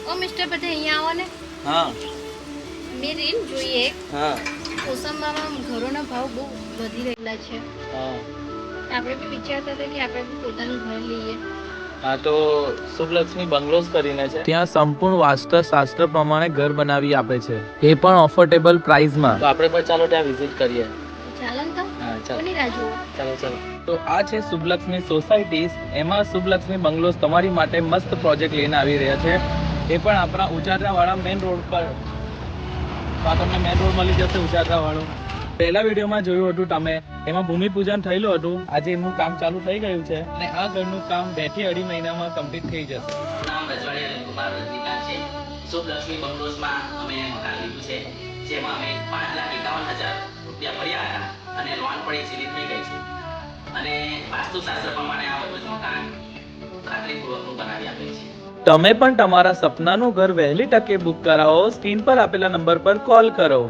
ઓ mister Patel અહીંયા આવો ને. હા મેં રીલ જોઈ એક. હા કોસંબામાં ઘરોના ભાવ બહુ વધી રહેલા છે. હા આપણે બી વિચારતા હતા કે આપણે બી પોતાનું ઘર લઈએ. હા તો શુભલક્ષ્મી બંગલોઝ કરીને છે, ત્યાં સંપૂર્ણ વાસ્તુશાસ્ત્ર પ્રમાણે ઘર બનાવી આપે છે, એ પણ અફોર્ડેબલ પ્રાઇસમાં. તો આપણે પણ ચાલો ત્યાં વિઝિટ કરીએ. ચાલો ને તો. હા ચાલો. કોની રાહ જુઓ? ચાલો ચાલો. તો આ છે શુભલક્ષ્મી સોસાયટીઝ. એમાં શુભલક્ષ્મી બંગલોઝ તમારી માટે મસ્ત પ્રોજેક્ટ લઈને આવી રહ્યા છે, એ પણ આપણા ઉચાદરાવાળા મેઇન રોડ પર. તો આ તમને મેઇન રોડ મળી જશે ઉચાદરાવાળો. પહેલા વિડીયોમાં જોયું હતું તમે, એમાં ભૂમિપૂજન થયેલું હતું. આજે એમનું કામ ચાલુ થઈ ગયું છે અને આ ઘરનું કામ 2 થી 2.5 મહિનામાં કમ્પ્લીટ થઈ જશે. નામ રજવાડિયા રવિકુમાર રજનીકાંત છે. શુભલક્ષ્મી બંગલોઝમાં અમે મકાન લીધું છે, જેમાં અમે 5,51,000 રૂપિયા ભર્યા હતા અને લોન પણ એ સીધી થઈ ગઈ છે. અને વાસ્તુશાસ્ત્ર પ્રમાણે આ બધું મકાન ખાતરીપૂર્વકનું બનાવી આપેલ છે. તમે પણ તમારા સપનાનું ઘર વહેલી તકે બુક કરાવો. સ્ક્રીન પર આપેલા નંબર પર કોલ કરો.